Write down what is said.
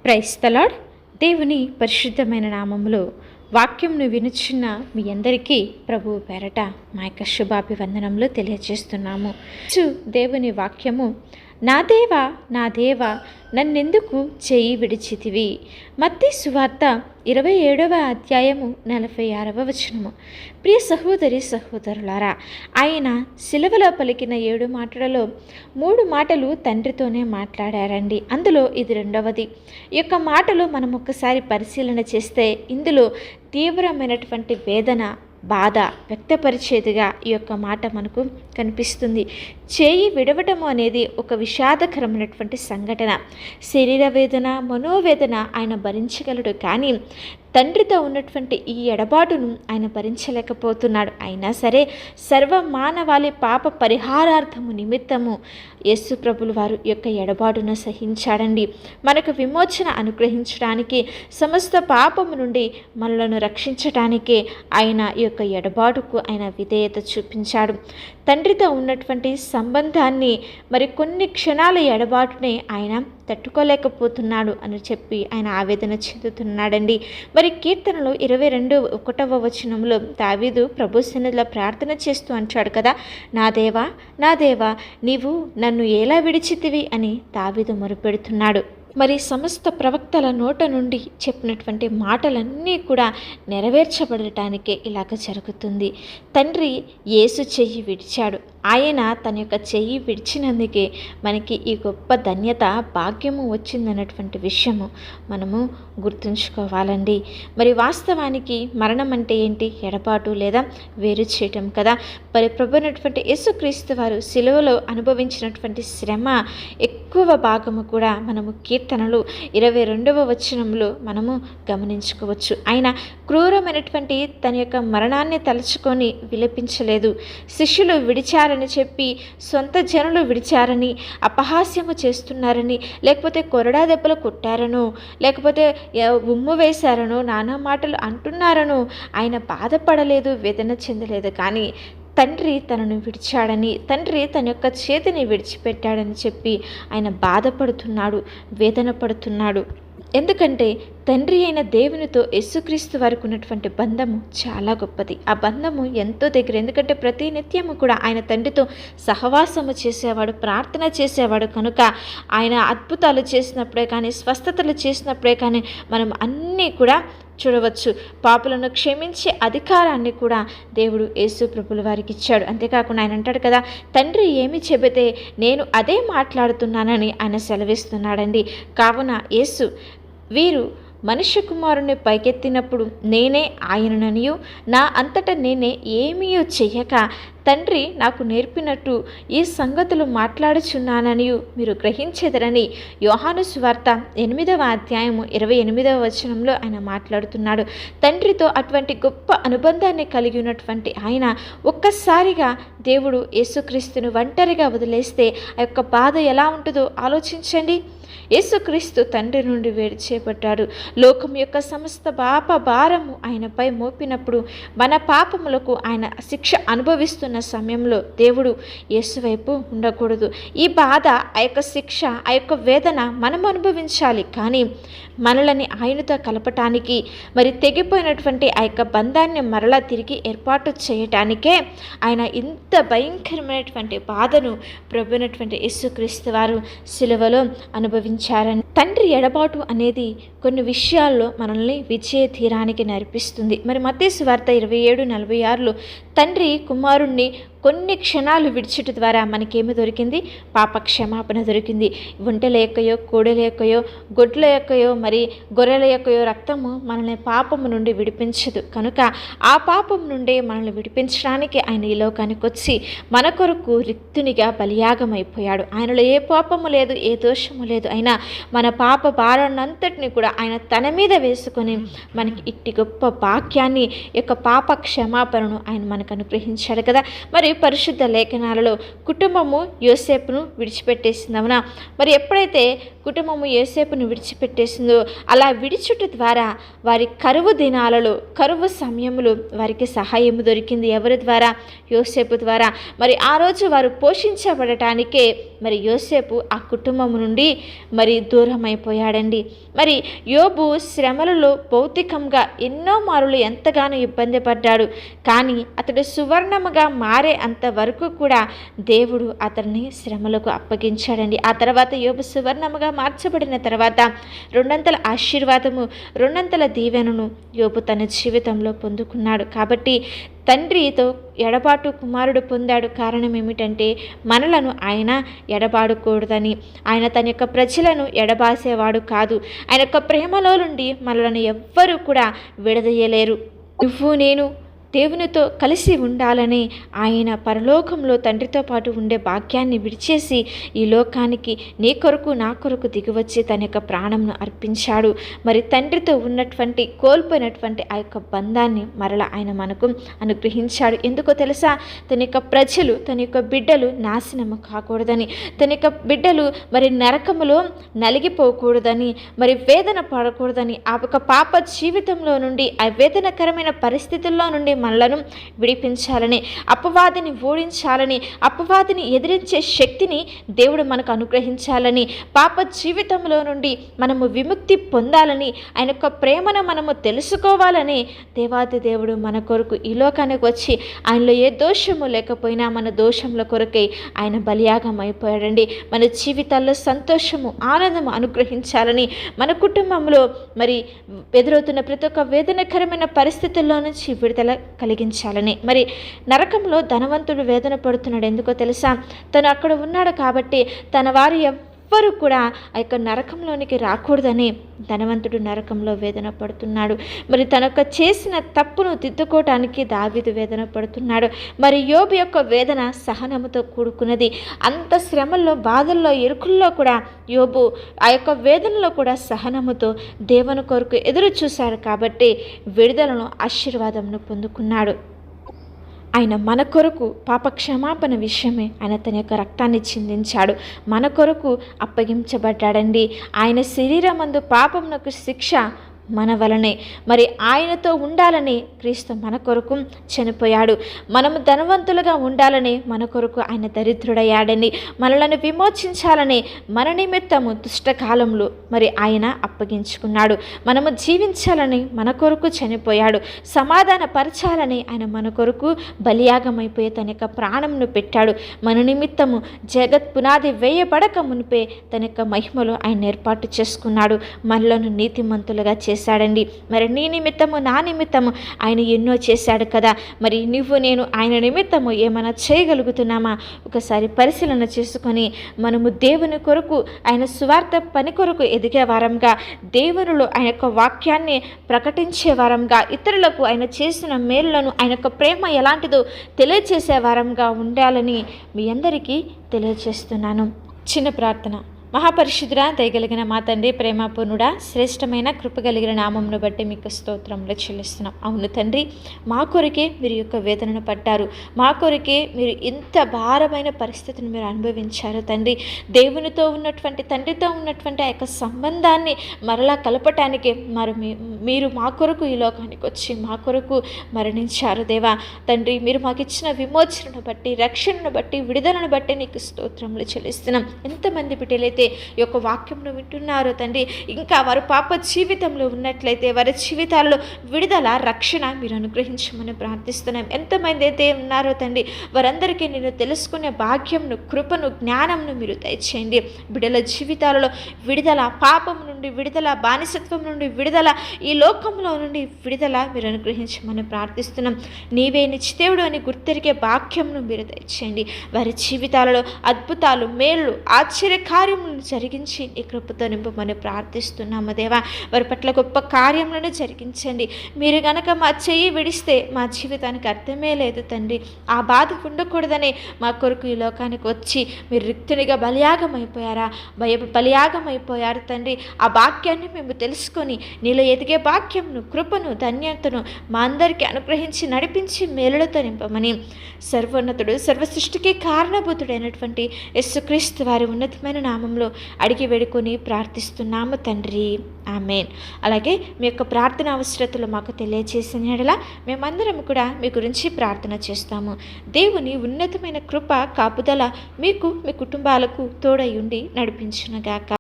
Praise the lord. దేవుని పరిశుద్ధమైన నామములో వాక్యంను వినుచున్న మీ అందరికీ ప్రభువు పేరట మా యొక్క శుభాభివందనములు తెలియజేస్తున్నాము. దేవుని వాక్యము, నా దేవా నా దేవా నన్నెందుకు చేయి విడిచితివి. మత్తయి సువార్త 27వ అధ్యాయము 46వ వచనము. ప్రియ సహోదరి సహోదరులారా, ఆయన సిలువలో పలికిన 7 మాటలలో 3 మాటలు తండ్రితోనే మాట్లాడారండి. అందులో ఇది రెండవది. ఈ యొక్క మాటలు మనం ఒక్కసారి పరిశీలన చేస్తే ఇందులో తీవ్రమైనటువంటి వేదన, బాధ వ్యక్తపరిచేదిగా ఈ యొక్క మాట మనకు కనిపిస్తుంది. చేయి విడవటము అనేది ఒక విషాదకరమైనటువంటి సంఘటన. శరీర వేదన, మనోవేదన ఆయన భరించగలడు, కానీ తండ్రితో ఉన్నటువంటి ఈ ఎడబాటును ఆయన భరించలేకపోతున్నాడు. అయినా సరే సర్వ మానవాళి పాప పరిహారార్థము నిమిత్తము యేసు ప్రభులు వారు ఈ యొక్క ఎడబాటును సహించాడండి. మనకు విమోచన అనుగ్రహించడానికి, సమస్త పాపము నుండి మనలను రక్షించడానికే ఆయన ఈ యొక్క ఎడబాటుకు ఆయన విధేయత చూపించాడు. తండ్రితో ఉన్నటువంటి సంబంధాన్ని మరి కొన్ని క్షణాల ఎడబాటునే ఆయన తట్టుకోలేకపోతున్నాడు అని చెప్పి ఆయన ఆవేదన చెందుతున్నాడండి. మరి కీర్తనలు 22:1 వచనంలో దావీదు ప్రభు సన్నిధిలో ప్రార్థన చేస్తూ అంటాడు కదా, నా దేవా నా దేవా నీవు నన్ను ఎలా విడిచితివి అని దావీదు మొరుపెడుతున్నాడు. మరి సమస్త ప్రవక్తల నోట నుండి చెప్పినటువంటి మాటలన్నీ కూడా నెరవేర్చబడటానికే ఇలాగ జరుగుతుంది. తండ్రి యేసు చెయ్యి విడిచాడు. ఆయన తన యొక్క చెయ్యి విడిచినందుకే మనకి ఈ గొప్ప ధన్యత, భాగ్యము వచ్చిందన్నటువంటి విషయము మనము గుర్తుంచుకోవాలండి. మరి వాస్తవానికి మరణం అంటే ఏంటి? ఎడబాటు లేదా వేరు చేయటం కదా. మరి ప్రభువైనటువంటి యేసుక్రీస్తు వారు సిలువలో అనుభవించినటువంటి శ్రమ ఎక్కువ భాగము కూడా మనము కీర్తనలు 22వ వచనంలో మనము గమనించుకోవచ్చు. ఆయన క్రూరమైనటువంటి తన యొక్క మరణాన్ని తలుచుకొని విలపించలేదు. శిష్యులు విడిచారని చెప్పి, సొంత జనులు విడిచారని అపహాస్యము చేస్తున్నారని, లేకపోతే కొరడా దెబ్బలు కొట్టారనో, లేకపోతే ఉమ్ము వేశారనో, నానా మాటలు అంటున్నారనో ఆయన బాధపడలేదు, వేదన చెందలేదు. కానీ తండ్రి తనను విడిచాడని, తండ్రి తన యొక్క చేతిని విడిచిపెట్టాడని చెప్పి ఆయన బాధపడుతున్నాడు, వేదన పడుతున్నాడు. ఎందుకంటే తండ్రి అయిన దేవునితో యేసుక్రీస్తు వారికి ఉన్నటువంటి బంధము చాలా గొప్పది. ఆ బంధము ఎంతో దగ్గర. ఎందుకంటే ప్రతి నిత్యము కూడా ఆయన తండ్రితో సహవాసము చేసేవాడు, ప్రార్థన చేసేవాడు. కనుక ఆయన అద్భుతాలు చేసినప్పుడే కానీ, స్వస్థతలు చేసినప్పుడే కానీ మనం అన్నీ కూడా చూడవచ్చు. పాపులను క్షమించే అధికారాన్ని కూడా దేవుడు యేసు ప్రభుల వారికి ఇచ్చాడు. అంతేకాకుండా ఆయన అంటాడు కదా, తండ్రి ఏమి చెబితే నేను అదే మాట్లాడుతున్నానని ఆయన సెలవిస్తున్నాడండి. కావున యేసు వీరు మనుష్య కుమారుని పైకెత్తినప్పుడు నేనే ఆయనననియు, నా అంతటా నేనే ఏమీ చెయ్యక తండ్రి నాకు నేర్పినట్టు ఈ సంగతులు మాట్లాడుచున్నాననియు మీరు గ్రహించెదరని యోహాను సువార్త 8వ అధ్యాయము 28వ వచనంలో ఆయన మాట్లాడుతున్నాడు. తండ్రితో అటువంటి గొప్ప అనుబంధాన్ని కలిగి ఉన్నటువంటి ఆయన ఒక్కసారిగా దేవుడు యేసుక్రీస్తును ఒంటరిగా వదిలేస్తే ఆ యొక్క బాధ ఎలా ఉంటుందో ఆలోచించండి. యేసుక్రీస్తు తండ్రి నుండి వేరు చేయబడ్డాడు. లోకం యొక్క సమస్త పాప భారము ఆయనపై మోపినప్పుడు మన పాపములకు ఆయన శిక్ష అనుభవిస్తున్న సమయంలో దేవుడు యేసు వైపు ఉండకూడదు. ఈ బాధ, ఆ యొక్క శిక్ష, ఆ యొక్క వేదన మనం అనుభవించాలి. కానీ మనలని ఆయనతో కలపటానికి, మరి తెగిపోయినటువంటి ఆ యొక్క బంధాన్ని మరలా తిరిగి ఏర్పాటు చేయటానికే ఆయన ఇంత భయంకరమైనటువంటి బాధను ప్రభువైనటువంటి యేసుక్రీస్తు వారు సిలువలో అనుభవించారని. తండ్రి ఎడబాటు అనేది కొన్ని విషయాల్లో మనల్ని విజయ తీరానికి నడిపిస్తుంది. మరి మత్తయి సువార్త 27:46లో తండ్రి కుమారుణ్ణి కొన్ని క్షణాలు విడిచుట ద్వారా మనకేమి దొరికింది? పాప క్షమాపణ దొరికింది. ఒంటెల యొక్కయో, కోడెల యొక్కయో, గొడ్ల యొక్కయో, మరి గొర్రెల యొక్కయో రక్తము మనల్ని పాపము నుండి విడిపించదు. కనుక ఆ పాపం నుండి మనల్ని విడిపించడానికి ఆయన ఈ లోకానికి వచ్చి మన కొరకు రిక్తునిగా బలియాగమైపోయాడు. ఆయనలో ఏ పాపము లేదు, ఏ దోషము లేదు. అయినా మన పాప భారాన్నంతటిని కూడా ఆయన తన మీద వేసుకొని మనకి ఇట్టి గొప్ప భాగ్యాన్ని, యొక్క పాప క్షమాపణను ఆయన మనకు అనుగ్రహించాడు కదా. మరి పరిశుద్ధ లేఖనాలలో కుటుంబము యోసేపును విడిచిపెట్టేసిందవునా. మరి ఎప్పుడైతే కుటుంబము యోసేపును విడిచిపెట్టేసిందో అలా విడిచుట ద్వారా వారి కరువు దినాలలో, కరువు సమయంలో వారికి సహాయం దొరికింది. ఎవరి ద్వారా? యోసేపు ద్వారా. మరి ఆ రోజు వారు పోషించబడటానికే మరి యోసేపు ఆ కుటుంబం నుండి మరి దూరం అయిపోయాడండి. మరి యోబు శ్రమలలో భౌతికంగా ఎన్నో మారులు ఎంతగానో ఇబ్బంది పడ్డాడు. కానీ అతడు సువర్ణముగా మారే అంతవరకు కూడా దేవుడు అతన్ని శ్రమలకు అప్పగించాడండి. ఆ తర్వాత యోబు సువర్ణముగా మార్చబడిన తర్వాత 200 ఆశీర్వాదము, 200 దీవెనను యోబు తన జీవితంలో పొందుకున్నాడు. కాబట్టి తండ్రితో ఎడబాటు కుమారుడు పొందాడు. కారణం ఏమిటంటే మనలను ఆయన ఎడబాడకూడదని. ఆయన తన యొక్క ప్రజలను ఎడబాసేవాడు కాదు. ఆయన యొక్క ప్రేమలో నుండి మనలను ఎవ్వరూ కూడా విడదీయలేరు. నువ్వు నేను దేవునితో కలిసి ఉండాలని ఆయన పరలోకంలో తండ్రితో పాటు ఉండే భాగ్యాన్ని విడిచేసి ఈ లోకానికి నీ కొరకు నా కొరకు దిగివచ్చి తన యొక్క ప్రాణంను అర్పించాడు. మరి తండ్రితో ఉన్నటువంటి కోల్పోయినటువంటి ఆ యొక్క బంధాన్ని మరలా ఆయన మనకు అనుగ్రహించాడు. ఎందుకో తెలుసా? తన యొక్క ప్రజలు, తన యొక్క బిడ్డలు నాశనము కాకూడదని, తన యొక్క బిడ్డలు మరి నరకములో నలిగిపోకూడదని, మరి వేదన పడకూడదని, ఆ యొక్క పాప జీవితంలో నుండి, ఆ వేదనకరమైన పరిస్థితుల్లో నుండి మనలను విడిపించాలని, అపవాదిని ఓడించాలని, అపవాదిని ఎదిరించే శక్తిని దేవుడు మనకు అనుగ్రహించాలని, పాప జీవితంలో నుండి మనము విముక్తి పొందాలని, ఆయన యొక్క ప్రేమను మనము తెలుసుకోవాలని దేవాది దేవుడు మన కొరకు ఈ లోకానికి వచ్చి ఆయనలో ఏ దోషము లేకపోయినా మన దోషముల కొరకై ఆయన బలియాగం అయిపోయాడండి. మన జీవితాల్లో సంతోషము, ఆనందము అనుగ్రహించాలని, మన కుటుంబంలో మరి ఎదురవుతున్న ప్రతి ఒక్క వేదనకరమైన పరిస్థితుల్లో నుంచి విడుదల కలిగించాలని. మరి నరకంలో ధనవంతుడు వేదన పడుతున్నాడు. ఎందుకో తెలుసా? తను అక్కడ ఉన్నాడు కాబట్టి తన వారు ఎవ్వరూ కూడా ఆ యొక్క నరకంలోనికి రాకూడదని ధనవంతుడు నరకంలో వేదన పడుతున్నాడు. మరి తనొక్క చేసిన తప్పును దిద్దుకోవటానికి దావీదు వేదన పడుతున్నాడు. మరి యోబు యొక్క వేదన సహనముతో కూడుకున్నది. అంత శ్రమల్లో, బాధల్లో, ఇరుకుల్లో కూడా యోబు ఆ యొక్క వేదనలో కూడా సహనముతో దేవుని కొరకు ఎదురు చూశాడు కాబట్టి విడుదలను, ఆశీర్వాదమును పొందుకున్నాడు. ఆయన మన కొరకు పాప క్షమాపణ విషయమే ఆయన తన యొక్క రక్తాన్ని చిందించాడు. మన కొరకు అప్పగించబడ్డాడండి. ఆయన శరీరమందు పాపమునకు శిక్ష మన వలనే. మరి ఆయనతో ఉండాలని క్రీస్తు మన కొరకు చనిపోయాడు. మనము ధనవంతులుగా ఉండాలని మన కొరకు ఆయన దరిద్రుడయ్యాడని, మనలను విమోచించాలని మన నిమిత్తము దుష్టకాలంలో మరి ఆయన అప్పగించుకున్నాడు. మనము జీవించాలని మన కొరకు చనిపోయాడు. సమాధాన పరచాలని ఆయన మన కొరకు బలియాగమైపోయి తన యొక్క ప్రాణంను పెట్టాడు. మన నిమిత్తము జగత్ పునాది వేయబడక మునిపే తన యొక్క మహిమలో ఆయన ఏర్పాటు చేసుకున్నాడు. మనలను నీతిమంతులుగా చేశాడండి. మరి నీ నిమిత్తము, నా నిమిత్తము ఆయన ఎన్నో చేశాడు కదా. మరి నువ్వు నేను ఆయన నిమిత్తము ఏమైనా చేయగలుగుతున్నామా? ఒకసారి పరిశీలన చేసుకొని మనము దేవుని కొరకు, ఆయన సువార్త పని కొరకు ఎదిగే వారంగా, దేవునిలో ఆయన యొక్క వాక్యాన్ని ప్రకటించే వారంగా, ఇతరులకు ఆయన చేసిన మేలులను, ఆయన యొక్క ప్రేమ ఎలాంటిదో తెలియజేసే వారంగా ఉండాలని మీ అందరికీ తెలియజేస్తున్నాను. చిన్న ప్రార్థన. మహాపరిశుద్ధుడా, దయగలిగిన మా తండ్రి, ప్రేమపూర్ణుడా, శ్రేష్టమైన కృపగలిగిన నామమును బట్టి మీకు స్తోత్రములు చెల్లిస్తున్నాం. అవును తండ్రి, మా కొరకే మీరు యొక్క వేదనను పడ్డారు. మా కొరకే మీరు ఇంత భారమైన పరిస్థితిని మీరు అనుభవించారు తండ్రి. దేవునితో ఉన్నటువంటి, తండ్రితో ఉన్నటువంటి ఆ యొక్క సంబంధాన్ని మరలా కలపటానికి మీరు మా కొరకు ఈ లోకానికి వచ్చి మా కొరకు మరణించారు దేవా. తండ్రి, మీరు మాకు ఇచ్చిన విమోచనను బట్టి, రక్షణను బట్టి, విడుదలను బట్టి నీకు స్తోత్రములు చెల్లిస్తున్నాం. ఎంతమంది బిడ్డలైతే ఈ యొక్క వాక్యంను వింటున్నారో తండ్రి, ఇంకా వారు పాప జీవితంలో ఉన్నట్లయితే వారి జీవితాల్లో విడుదల, రక్షణ మీరు అనుగ్రహించమని ప్రార్థిస్తున్నాం. ఎంతమంది అయితే ఉన్నారో తండ్రి, వారందరికీ నేను తెలుసుకునే భాగ్యంను, కృపను, జ్ఞానంను మీరు దయచేయండి. బిడ్డల జీవితాలలో విడుదల, పాపం నుండి విడుదల, బానిసత్వం నుండి విడుదల, ఈ లోకంలో నుండి విడుదల మీరు అనుగ్రహించమని ప్రార్థిస్తున్నాం. నీవే నిత్యదేవుడు అని గుర్తెరిగే భాగ్యంను మీరు దయచేయండి. వారి జీవితాలలో అద్భుతాలు, మేళ్ళు, ఆశ్చర్య కార్యములు అద్భుతములను జరిగించి నీ కృపతో నింపమని ప్రార్థిస్తున్నాము దేవా. వారి పట్ల గొప్ప కార్యములను జరిగించండి. మీరు గనక మా చెయ్యి విడిస్తే మా జీవితానికి అర్థమే లేదు తండ్రి. ఆ బాధ ఉండకూడదని మా కొరకు ఈ లోకానికి వచ్చి మీరు రిక్తునిగా బలియాగమైపోయారా, బలియాగమైపోయారు తండ్రి. ఆ భాగ్యాన్ని మేము తెలుసుకొని నీలో ఎదిగే భాగ్యమును, కృపను, ధన్యతను మా అందరికీ అనుగ్రహించి నడిపించి మేలులతో నింపమని సర్వోన్నతుడు, సర్వసృష్టికి కారణభూతుడైనటువంటి యేసుక్రీస్తు వారి ఉన్నతమైన నామంలో అడిగి వేడుకొని ప్రార్థిస్తున్నాము తండ్రి. ఆమేన్. అలాగే మీ యొక్క ప్రార్థన అవసరతలు మాకు తెలియజేసిన యెడల మేమందరం కూడా మీ గురించి ప్రార్థన చేస్తాము. దేవుని ఉన్నతమైన కృప, కాపుదల మీకు, మీ కుటుంబాలకు తోడై ఉండి నడిపించునుగాక.